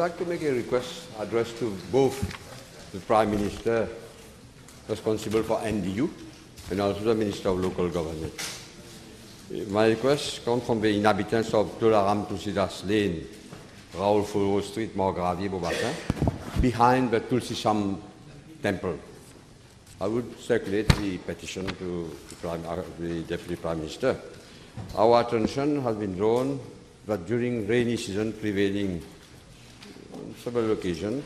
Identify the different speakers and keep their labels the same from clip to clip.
Speaker 1: like to make a request addressed to both the Prime Minister responsible for NDU and also the Minister of Local Government. My request comes from the inhabitants of Tolaram Tulsidas Lane, Raoul Fouro Street, Morgravier, Beaubassin, behind the Tulsisham Temple. I would circulate the petition to the Deputy Prime Minister. Our attention has been drawn that during rainy season prevailing on several occasions,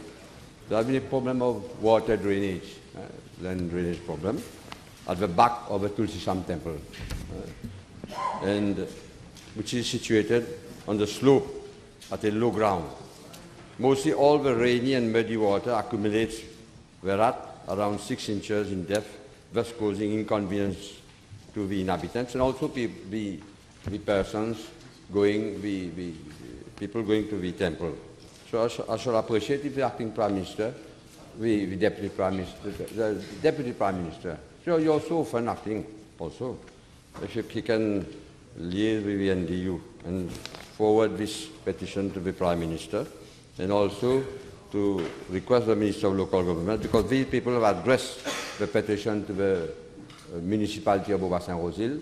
Speaker 1: there has been a problem of water drainage, land drainage problem, at the back of the Tulsisham Temple, and which is situated on the slope at a low ground. Mostly all the rainy and muddy water accumulates thereat around 6 inches in depth, thus causing inconvenience to the inhabitants and also the persons going, the people going to the temple. So I shall appreciate if the acting Prime Minister, the Deputy Prime Minister, so you're so often acting also, if he can liaise with the NDU and forward this petition to the Prime Minister, and also to request the Minister of Local Government, because these people have addressed the petition to the municipality of Beaubassin-Rosil,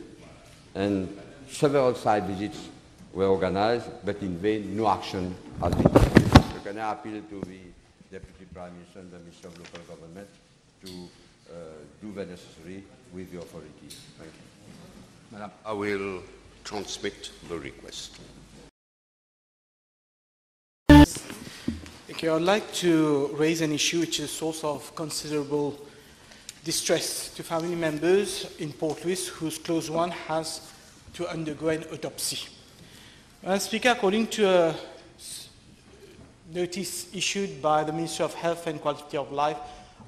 Speaker 1: and several site visits were organized, but in vain, no action has been taken. So can I appeal to the Deputy Prime Minister and the Minister of Local Government to do the necessary with the authorities? Thank you.
Speaker 2: Madam, I will transmit the request.
Speaker 3: Okay, I'd like to raise an issue which is a source of considerable distress to family members in Port Louis whose close one has to undergo an autopsy. Madam Speaker, according to a notice issued by the Ministry of Health and Quality of Life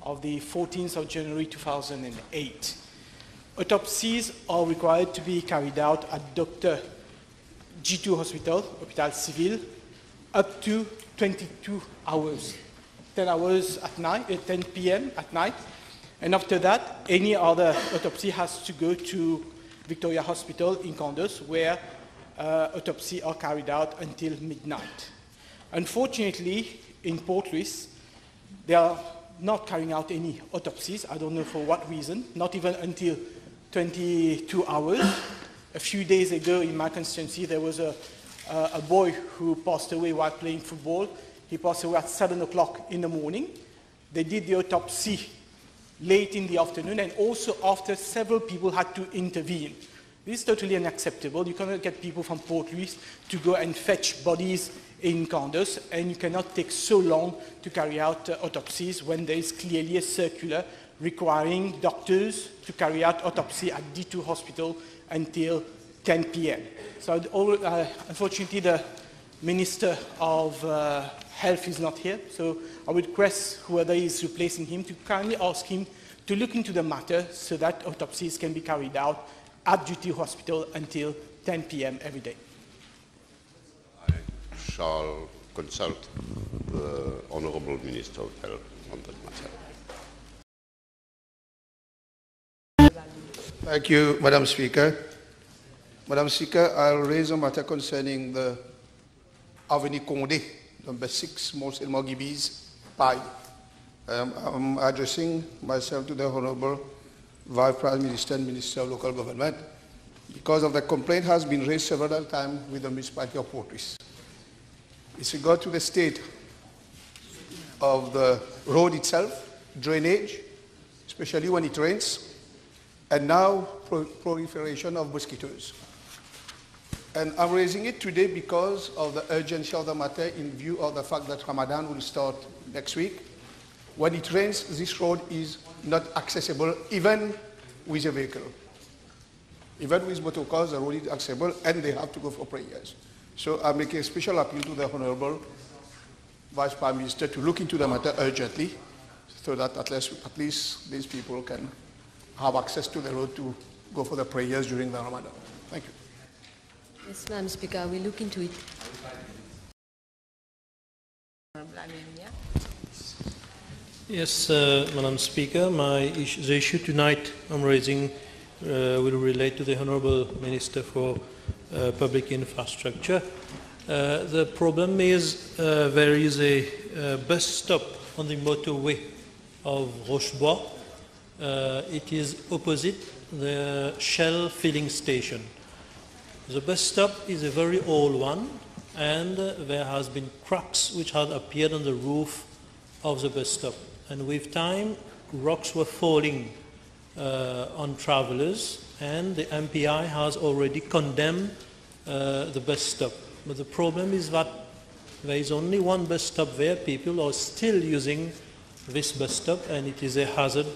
Speaker 3: of the 14th of January 2008, autopsies are required to be carried out at Dr. G2 Hospital, Hôpital Civil, up to 22 hours, 10 hours at night, 10 p.m. at night, and after that, any other autopsy has to go to Victoria Hospital in Condos, where autopsies are carried out until midnight. Unfortunately, in Port Louis, they are not carrying out any autopsies. I don't know for what reason, not even until 22 hours. A few days ago in my constituency, there was a boy who passed away while playing football. He passed away at 7 o'clock in the morning. They did the autopsy late in the afternoon, and also after several people had to intervene. This is totally unacceptable. You cannot get people from Port Louis to go and fetch bodies in Condos, and you cannot take so long to carry out autopsies when there is clearly a circular requiring doctors to carry out autopsy at D2 Hospital until 10 p.m. So unfortunately, the Minister of Health is not here, so I would request whoever is replacing him to kindly ask him to look into the matter so that autopsies can be carried out at D2 Hospital until 10 p.m. every day.
Speaker 2: I shall consult the Honourable Minister of Health on that matter.
Speaker 4: Thank you, Madam Speaker. Madam Speaker, I'll raise a matter concerning the Avenue Condé, number 6, Mont-Saint-Maur Gibis, Pai. I'm addressing myself to the Honourable Vice Prime Minister and Minister of Local Government because of the complaint has been raised several times with the municipality of Port Louis. With regard to the state of the road itself, drainage, especially when it rains, and now proliferation of mosquitoes. And I'm raising it today because of the urgency of the matter in view of the fact that Ramadan will start next week. When it rains, this road is not accessible even with a vehicle. Even with motor cars, the road is accessible and they have to go for prayers. So I make a special appeal to the Honourable Vice Prime Minister to look into the matter urgently so that at least these people can have access to the road to go for the prayers during the Ramadan. Thank you.
Speaker 5: Yes, Madam Speaker, I will look into it.
Speaker 6: Yes, Madam Speaker, the issue tonight I'm raising will relate to the Honourable Minister for Public Infrastructure. The problem is there is a bus stop on the motorway of Rochebois. It is opposite the Shell filling station. The bus stop is a very old one, and there has been cracks which had appeared on the roof of the bus stop. And with time, rocks were falling on travelers, and the MPI has already condemned the bus stop. But the problem is that there is only one bus stop there. People are still using this bus stop, and it is a hazard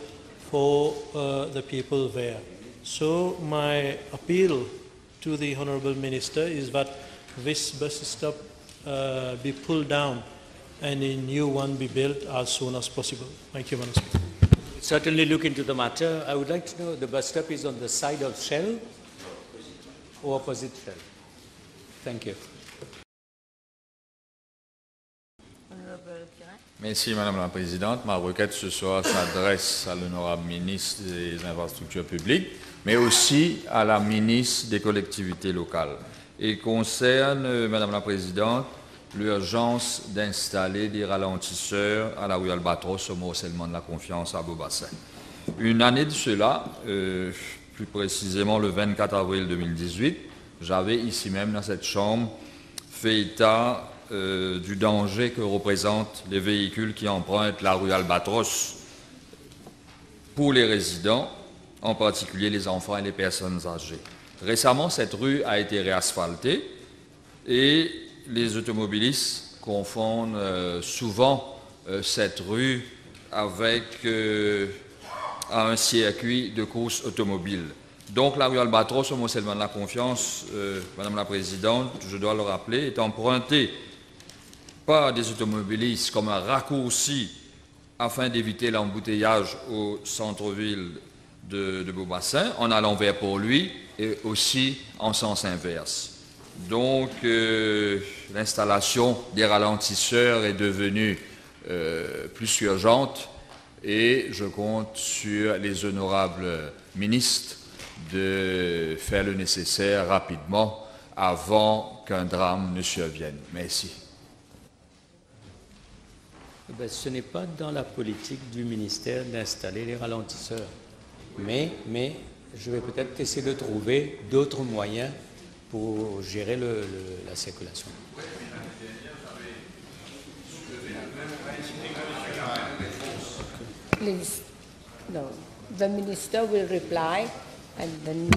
Speaker 6: for the people there. So my appeal to the Honourable Minister is that this bus stop be pulled down and a new one be built as soon as possible. Thank you, Madam Speaker.
Speaker 7: Certainly look into the matter. I would like to know, the bus stop is on the side of Shell or opposite Shell? Thank you.
Speaker 8: Merci, Madame la Présidente. Ma requête ce soir s'adresse à l'honorable ministre des Infrastructures publiques, mais aussi à la ministre des Collectivités locales, et concerne, Madame la Présidente, l'urgence d'installer des ralentisseurs à la rue Albatros au morcellement de la Confiance à Beaubassin. Une année de cela, plus précisément le 24 avril 2018, j'avais ici même dans cette chambre fait état du danger que représentent les véhicules qui empruntent la rue Albatros pour les résidents, en particulier les enfants et les personnes âgées. Récemment, cette rue a été réasphaltée et les automobilistes confondent souvent cette rue avec un circuit de course automobile. Donc la rue Albatros au morcellement de la Confiance, Madame la Présidente, je dois le rappeler, est empruntée par des automobilistes comme un raccourci afin d'éviter l'embouteillage au centre-ville de Beaubassin, en allant vers Port-Louis et aussi en sens inverse. Donc l'installation des ralentisseurs est devenue plus urgente et je compte sur les honorables ministres de faire le nécessaire rapidement avant qu'un drame ne survienne. Merci.
Speaker 7: Ce n'est pas dans la politique du ministère d'installer les ralentisseurs. Mais je vais peut-être essayer de trouver d'autres moyens pour gérer la circulation.
Speaker 9: Please, no. The minister will reply and then